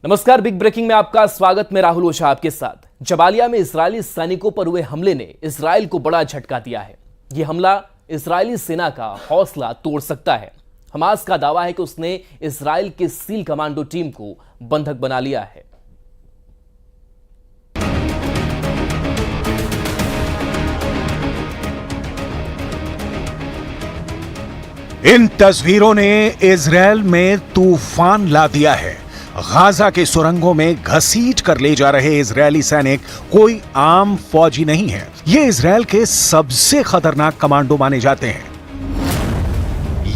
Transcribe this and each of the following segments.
नमस्कार, big breaking में आपका स्वागत। मैं राहुल ओझा आपके साथ। जबालिया में इजरायली सैनिकों पर हुए हमले ने इजराइल को बड़ा झटका दिया है। यह हमला इजरायली सेना का हौसला तोड़ सकता है। हमास का दावा है कि उसने इजराइल के सील कमांडो टीम को बंधक बना लिया है। इन तस्वीरों ने इजराइल में तूफान ला दिया है। गाजा के सुरंगों में घसीट कर ले जा रहे इजरायली सैनिक कोई आम फौजी नहीं है। ये इजराइल के सबसे खतरनाक कमांडो माने जाते हैं।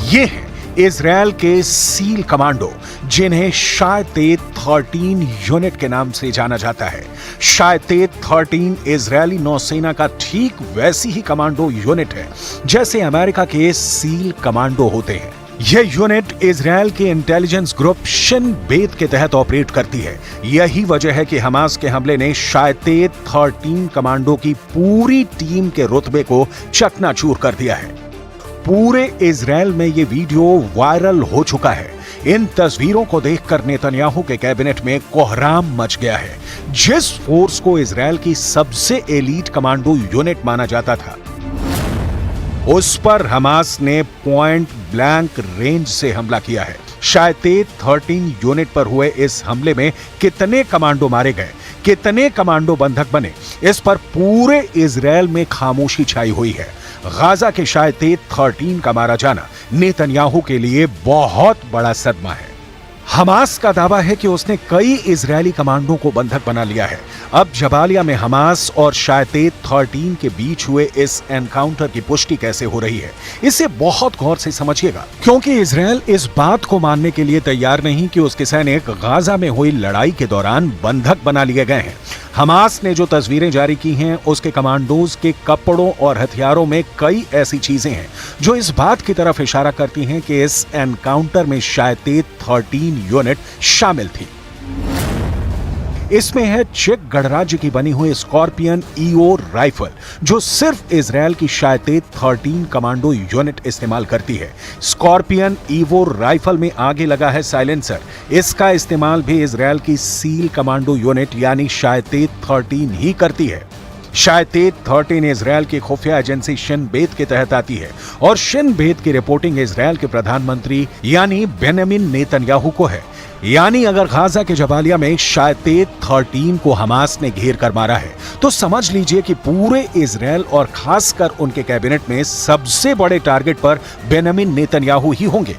ये है इजराइल के सील कमांडो, जिन्हें शायतेत 13 यूनिट के नाम से जाना जाता है। शायतेत 13 इजरायली नौसेना का ठीक वैसी ही कमांडो यूनिट है जैसे अमेरिका के सील कमांडो होते हैं। यह यूनिट इजराइल के इंटेलिजेंस ग्रुप शिन बेत के तहत ऑपरेट करती है। यही वजह है कि हमास के हमले ने शायतेत 13 कमांडो की पूरी टीम के रुतबे को चकनाचूर कर दिया है। पूरे इजराइल में यह वीडियो वायरल हो चुका है। इन तस्वीरों को देखकर नेतन्याहू के कैबिनेट में कोहराम मच गया है। जिस फोर्स को इजराइल की सबसे एलीट कमांडो यूनिट माना जाता था, उस पर हमास ने पॉइंट ब्लैंक रेंज से हमला किया है। शायतेत 13 यूनिट पर हुए इस हमले में कितने कमांडो मारे गए, कितने कमांडो बंधक बने, इस पर पूरे इजराइल में खामोशी छाई हुई है। गाजा के शायतेत 13 का मारा जाना नेतन्याहू के लिए बहुत बड़ा सदमा है। हमास का दावा है कि उसने कई इजरायली कमांडो को बंधक बना लिया है। अब जबालिया में हमास और शायतेत 13 के बीच हुए इस एनकाउंटर की पुष्टि कैसे हो रही है, इसे बहुत गौर से समझिएगा, क्योंकि इजरायल इस बात को मानने के लिए तैयार नहीं कि उसके सैनिक गाजा में हुई लड़ाई के दौरान बंधक बना लिए गए हैं। हमास ने जो तस्वीरें जारी की हैं, उसके कमांडोज के कपड़ों और हथियारों में कई ऐसी चीजें हैं जो इस बात की तरफ इशारा करती हैं कि इस एनकाउंटर में शायतेत 13 यूनिट शामिल थी। इसमें है चेक गणराज्य की बनी हुई स्कॉर्पियन ईओ राइफल, जो सिर्फ इजराइल की शायतेत 13 कमांडो यूनिट इस्तेमाल करती है। स्कॉर्पियन ईवो राइफल में आगे लगा है साइलेंसर। इसका इस्तेमाल भी इजराइल की सील कमांडो यूनिट यानी शायतेत 13 ही करती है। शायतेत 13 इजराइल की खुफिया एजेंसी शिन बेत के तहत आती है और शिन बेत की रिपोर्टिंग इजराइल के प्रधानमंत्री यानी बेंजामिन नेतन्याहू को है। यानी अगर गाजा के जबालिया में शायतेत 13 को हमास ने घेर कर मारा है, तो समझ लीजिए कि पूरे इजराइल और खासकर उनके कैबिनेट में सबसे बड़े टारगेट पर बेंजामिन नेतन्याहू ही होंगे।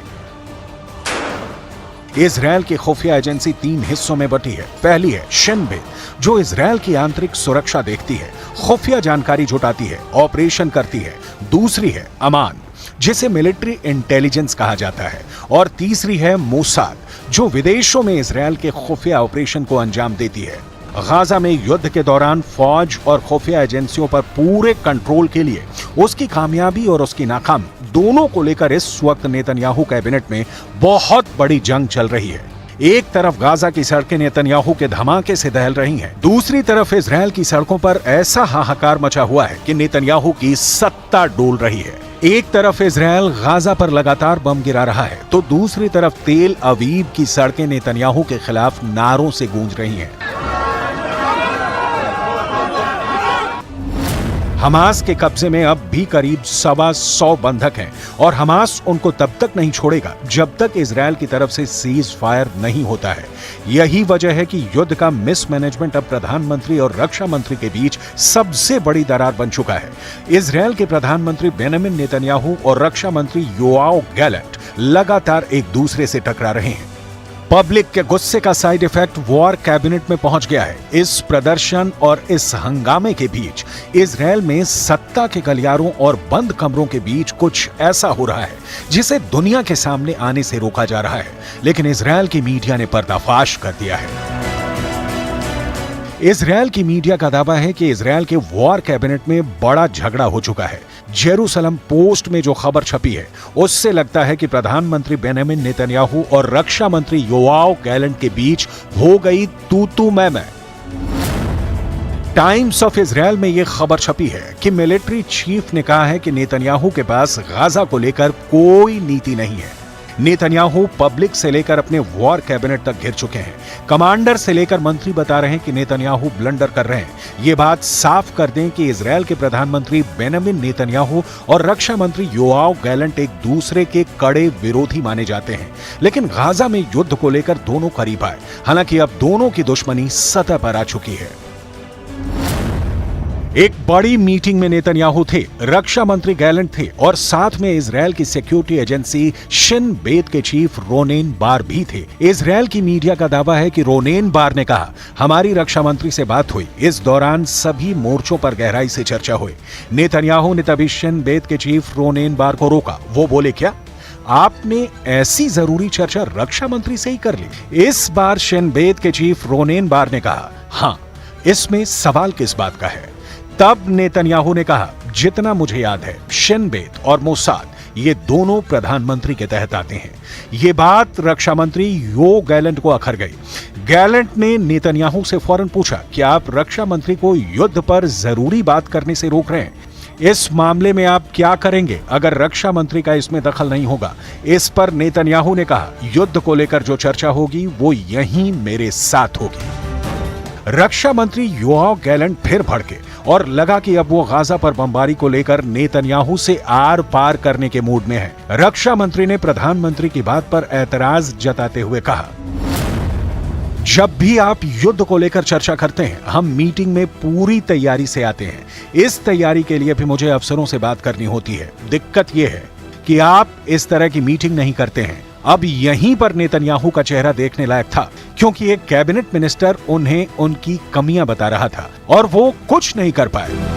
इजराइल की खुफिया एजेंसी 3 हिस्सों में बटी है। पहली है शिन बेत, जो इजराइल की आंतरिक सुरक्षा देखती है, खुफिया जानकारी जुटाती है, ऑपरेशन करती है। दूसरी है अमान, जिसे मिलिट्री इंटेलिजेंस कहा जाता है। और तीसरी है मोसाद, जो विदेशों में इजराइल के खुफिया ऑपरेशन को अंजाम देती है। गाजा में युद्ध के दौरान फौज और खुफिया एजेंसियों पर पूरे कंट्रोल के लिए उसकी कामयाबी और उसकी नाकामी दोनों को लेकर इस वक्त नेतन्याहू कैबिनेट में बहुत बड़ी जंग चल रही है। एक तरफ गाजा की सड़कें नेतन्याहू के धमाके से दहल रही हैं, दूसरी तरफ इजराइल की सड़कों पर ऐसा हाहाकार मचा हुआ है कि नेतन्याहू की सत्ता डोल रही है। एक तरफ इजराइल गाजा पर लगातार बम गिरा रहा है, तो दूसरी तरफ तेल अवीव की सड़कें नेतन्याहू के खिलाफ नारों से गूंज रही हैं। हमास के कब्जे में अब भी करीब 125 बंधक हैं और हमास उनको तब तक नहीं छोड़ेगा जब तक इजराइल की तरफ से सीज फायर नहीं होता है। यही वजह है कि युद्ध का मिसमैनेजमेंट अब प्रधानमंत्री और रक्षा मंत्री के बीच सबसे बड़ी दरार बन चुका है। इजराइल के प्रधानमंत्री बेंजामिन नेतन्याहू और रक्षा मंत्री योआव गैलेंट लगातार एक दूसरे से टकरा रहे हैं। पब्लिक के गुस्से का साइड इफेक्ट वॉर कैबिनेट में पहुंच गया है। इस प्रदर्शन और इस हंगामे के बीच इजराइल में सत्ता के गलियारों और बंद कमरों के बीच कुछ ऐसा हो रहा है जिसे दुनिया के सामने आने से रोका जा रहा है, लेकिन इजराइल की मीडिया ने पर्दाफाश कर दिया है। इजराइल की मीडिया का दावा है कि इजराइल के वॉर कैबिनेट में बड़ा झगड़ा हो चुका है। जेरूसलम पोस्ट में जो खबर छपी है, उससे लगता है कि प्रधानमंत्री बेंजामिन नेतन्याहू और रक्षा मंत्री योआव गैलेंट के बीच हो गई तू मैं। टाइम्स ऑफ इजराइल में यह खबर छपी है कि मिलिट्री चीफ ने कहा है कि नेतन्याहू के पास गाजा को लेकर कोई नीति नहीं है। नेतन्याहू पब्लिक से लेकर अपने वॉर कैबिनेट तक घिर चुके हैं। कमांडर से लेकर मंत्री बता रहे हैं कि नेतन्याहू ब्लंडर कर रहे हैं। ये बात साफ कर दें कि इजरायल के प्रधानमंत्री बेंजामिन नेतन्याहू और रक्षा मंत्री योआव गैलेंट एक दूसरे के कड़े विरोधी माने जाते हैं, लेकिन गाजा में युद्ध को लेकर दोनों करीब आए। हालांकि अब दोनों की दुश्मनी सतह पर आ चुकी है। एक बड़ी मीटिंग में नेतन्याहू थे, रक्षा मंत्री गैलेंट थे और साथ में इजरायल की सिक्योरिटी एजेंसी शिन बेत के चीफ रोनेन बार भी थे। इजरायल की मीडिया का दावा है कि रोनेन बार ने कहा, हमारी रक्षा मंत्री से बात हुई। इस दौरान सभी मोर्चों पर गहराई से चर्चा हुई। नेतन्याहू ने तभी शिन बेत के चीफ रोनेन बार को रोका। वो बोले, क्या आपने ऐसी जरूरी चर्चा रक्षा मंत्री से ही कर ली? इस बार शिन बेत के चीफ रोनेन बार ने कहा, हां, इसमें सवाल किस बात का है? तब नेतन्याहू ने कहा, जितना मुझे याद है शिन बेत और मोसाद ये दोनों प्रधानमंत्री के तहत आते हैं। ये बात रक्षा मंत्री यो गैलेंट को अखर गई। गैलेंट ने नेतन्याहू से फौरन पूछा कि आप रक्षा मंत्री को युद्ध पर जरूरी बात करने से रोक रहे हैं। इस मामले में आप क्या करेंगे अगर रक्षा मंत्री का इसमें दखल नहीं होगा? इस पर नेतन्याहू ने कहा, युद्ध को लेकर जो चर्चा होगी वो यहीं मेरे साथ होगी। रक्षा मंत्री योआव गैलेंट फिर भड़के और लगा कि अब वो गाजा पर बमबारी को लेकर नेतन्याहू से आर पार करने के मूड में है। रक्षा मंत्री ने प्रधानमंत्री की बात पर ऐतराज जताते हुए कहा, जब भी आप युद्ध को लेकर चर्चा करते हैं, हम मीटिंग में पूरी तैयारी से आते हैं। इस तैयारी के लिए भी मुझे अफसरों से बात करनी होती है। दिक्कत यह है कि आप इस तरह की मीटिंग नहीं करते हैं। अब यहीं पर नेतन्याहू का चेहरा देखने लायक था, क्योंकि एक कैबिनेट मिनिस्टर उन्हें उनकी कमियां बता रहा था और वो कुछ नहीं कर पाए।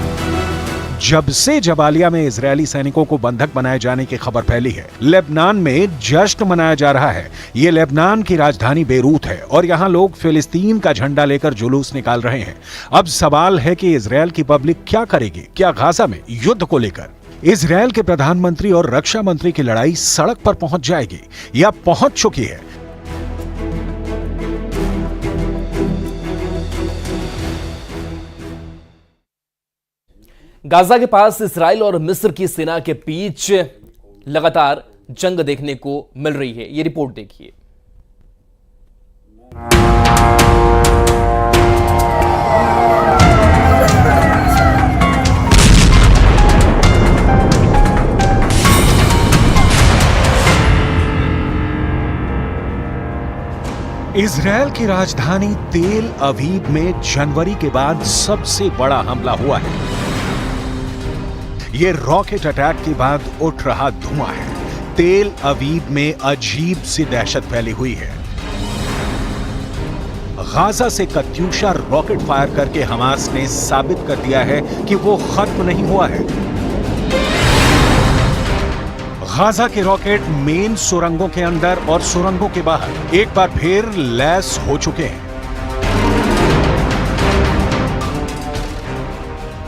जब से जबालिया में इजरायली सैनिकों को बंधक बनाए जाने की खबर फैली है, लेबनान में जश्न मनाया जा रहा है। ये लेबनान की राजधानी बेरूत है और यहाँ लोग फिलिस्तीन का झंडा लेकर जुलूस निकाल रहे हैं। अब सवाल है कि इजरायल की पब्लिक क्या करेगी? क्या गाजा में युद्ध को लेकर इजरायल के प्रधानमंत्री और रक्षा मंत्री की लड़ाई सड़क पर पहुंच जाएगी या पहुंच चुकी है? गाजा के पास इसराइल और मिस्र की सेना के बीच लगातार जंग देखने को मिल रही है। ये रिपोर्ट देखिए। इजरायल की राजधानी तेल अवीव में जनवरी के बाद सबसे बड़ा हमला हुआ है। यह रॉकेट अटैक के बाद उठ रहा धुआं है। तेल अवीव में अजीब सी दहशत फैली हुई है। गाजा से कत्यूशा रॉकेट फायर करके हमास ने साबित कर दिया है कि वो खत्म नहीं हुआ है। गाजा के रॉकेट मेन सुरंगों के अंदर और सुरंगों के बाहर एक बार फिर लैस हो चुके हैं।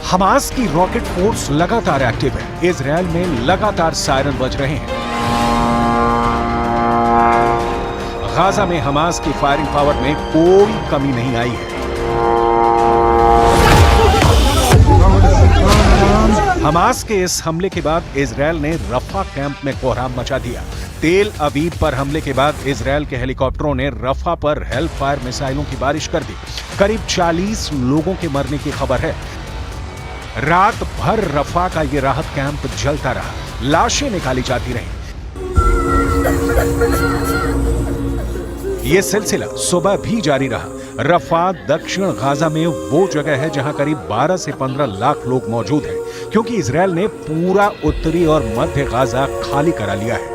हमास की रॉकेट फोर्स लगातार एक्टिव है। इजरायल में लगातार सायरन बज रहे हैं। गाजा में हमास की फायरिंग पावर में कोई कमी नहीं आई है। हमास के इस हमले के बाद इजरायल ने रफा कैंप में कोहराम मचा दिया। तेल अवीव पर हमले के बाद इजरायल के हेलीकॉप्टरों ने रफा पर हेल्प फायर मिसाइलों की बारिश कर दी। करीब 40 लोगों के मरने की खबर है। रात भर रफा का ये राहत कैंप जलता रहा, लाशें निकाली जाती रहीं। ये सिलसिला सुबह भी जारी रहा। रफा दक्षिण गाजा में वो जगह है जहां करीब 12 से 15 लाख लोग मौजूद हैं, क्योंकि इजरायल ने पूरा उत्तरी और मध्य गाजा खाली करा लिया है।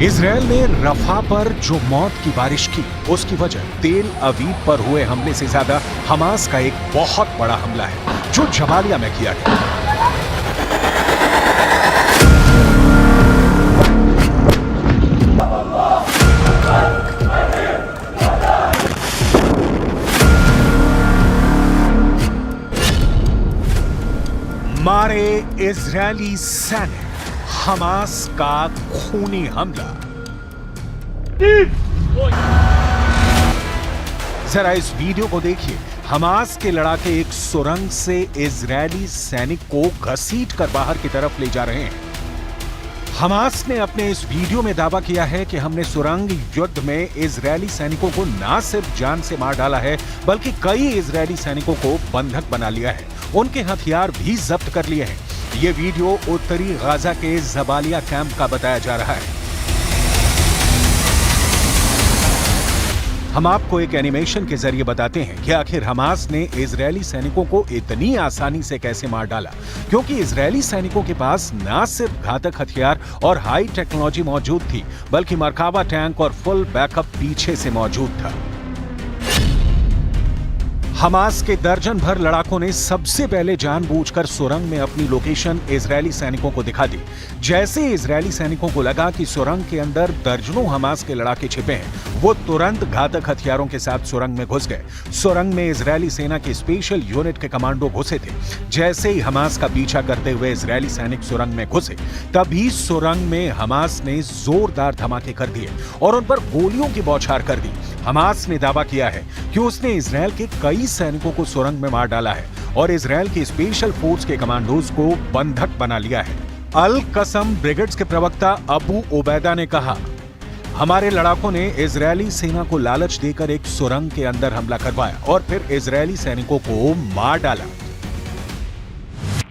इजरायल ने रफा पर जो मौत की बारिश की, उसकी वजह तेल अवीव पर हुए हमले से ज्यादा हमास का एक बहुत बड़ा हमला है जो जबालिया में किया गया। मारे इजरायली सैनिक, हमास का खूनी हमला। जरा इस वीडियो को देखिए। हमास के लड़ाके एक सुरंग से इजरायली सैनिक को घसीटकर बाहर की तरफ ले जा रहे हैं। हमास ने अपने इस वीडियो में दावा किया है कि हमने सुरंग युद्ध में इजरायली सैनिकों को न सिर्फ जान से मार डाला है, बल्कि कई इजरायली सैनिकों को बंधक बना लिया है, उनके हथियार भी जब्त कर लिए हैं। ये वीडियो उत्तरी गाजा के जबालिया कैंप का बताया जा रहा है। हम आपको एक एनिमेशन के जरिए बताते हैं कि आखिर हमास ने इजरायली सैनिकों को इतनी आसानी से कैसे मार डाला, क्योंकि इजरायली सैनिकों के पास न सिर्फ घातक हथियार और हाई टेक्नोलॉजी मौजूद थी, बल्कि मरकाबा टैंक और फुल बैकअप पीछे से मौजूद था। हमास के दर्जन भर लड़ाकों ने सबसे पहले जानबूझकर सुरंग में अपनी लोकेशन इजरायली सैनिकों को दिखा दी। जैसे इजरायली सैनिकों को लगा कि सुरंग के अंदर दर्जनों हमास के लड़ाके छिपे हैं, वो तुरंत घातक हथियारों के साथ सुरंग में घुस गए। सुरंग में इजरायली सेना की स्पेशल यूनिट के कमांडो घुसे थे। जैसे ही हमास का पीछा करते हुए इजरायली सैनिक सुरंग में घुसे, तभी सुरंग में हमास ने जोरदार धमाके कर दिए और उन पर गोलियों की बौछार कर दी। हमास ने दावा किया है कि उसने इजरायल के कई सैनिकों को सुरंग में मार डाला है और इजरायल की स्पेशल फोर्स के कमांडोज को बंधक बना लिया है। अल कसम ब्रिगेड्स के प्रवक्ता अबू उबैदा ने कहा, हमारे लड़ाकों ने इजरायली सेना को लालच देकर एक सुरंग के अंदर हमला करवाया और फिर इजरायली सैनिकों को मार डाला।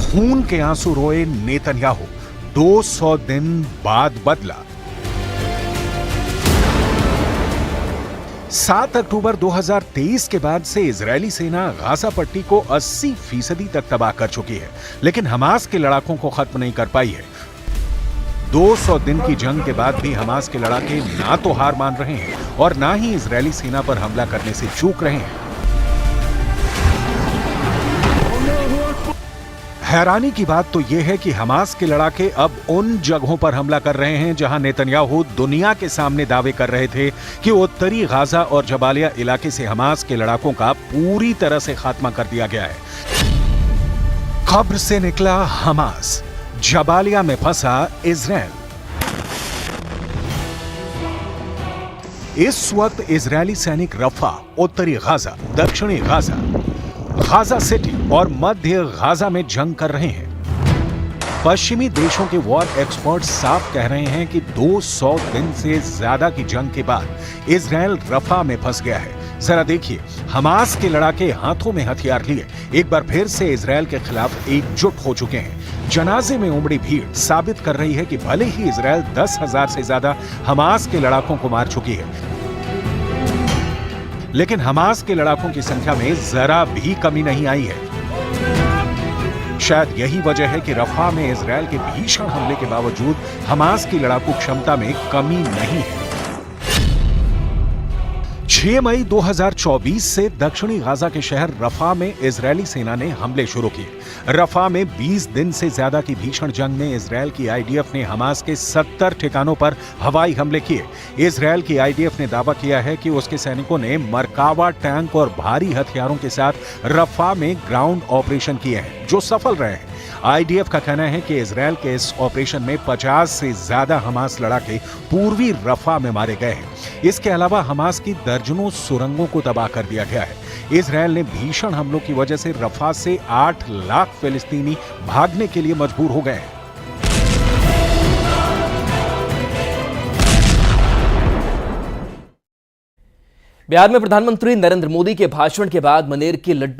खून के आंसू रोए नेतन्याहू 200 दिन बाद बदला। 7 अक्टूबर 2023 के बाद से इजरायली सेना गाजा पट्टी को 80% तक तबाह कर चुकी है, लेकिन हमास के लड़ाकों को खत्म नहीं कर पाई है। 200 दिन की जंग के बाद भी हमास के लड़ाके ना तो हार मान रहे हैं और ना ही इजरायली सेना पर हमला करने से चूक रहे हैं। हैरानी की बात तो यह है कि हमास के लड़ाके अब उन जगहों पर हमला कर रहे हैं जहां नेतन्याहू दुनिया के सामने दावे कर रहे थे कि उत्तरी गाजा और जबालिया इलाके से हमास के लड़ाकों का पूरी तरह से खात्मा कर दिया गया है। कब्र से निकला हमास, जबालिया में फंसा इजरायल। इस वक्त इजरायली सैनिक रफा, उत्तरी गाजा, दक्षिणी गाजा, गाजा सिटी और मध्य गाजा में जंग कर रहे हैं। पश्चिमी देशों के वॉर एक्सपर्ट साफ कह रहे हैं कि 200 दिन से ज्यादा की जंग के बाद इजरायल रफा में फंस गया है। जरा देखिए, हमास के लड़ाके हाथों में हथियार लिए एक बार फिर से इजरायल के खिलाफ एकजुट हो चुके हैं। जनाजे में उमड़ी भीड़ साबित कर रही है कि भले ही इजरायल 10,000 से ज्यादा हमास के लड़ाकों को मार चुकी है, लेकिन हमास के लड़ाकों की संख्या में जरा भी कमी नहीं आई है। शायद यही वजह है कि रफा में इजरायल के भीषण हमले के बावजूद हमास की लड़ाकू क्षमता में कमी नहीं है। 6 मई 2024 से दक्षिणी गाजा के शहर रफा में इजरायली सेना ने हमले शुरू किए। रफा में 20 दिन से ज्यादा की भीषण जंग में इजरायल की आईडीएफ ने हमास के 70 ठिकानों पर हवाई हमले किए। इजरायल की आईडीएफ ने दावा किया है कि उसके सैनिकों ने मरकावा टैंक और भारी हथियारों के साथ रफा में ग्राउंड ऑपरेशन किए हैं, जो सफल रहे हैं। आईडीएफ का कहना है कि इजरायल के इस ऑपरेशन में 50 से ज्यादा हमास लड़ाके पूर्वी रफा में मारे गए हैं। इसके अलावा हमास की दर्जनों सुरंगों को तबाह कर दिया गया है। इजरायल ने भीषण हमलों की वजह से रफा से 8 लाख फिलिस्तीनी भागने के लिए मजबूर हो गए हैं। बिहार में प्रधानमंत्री नरेंद्र मोदी के भाषण के बाद मनेर के लड्डू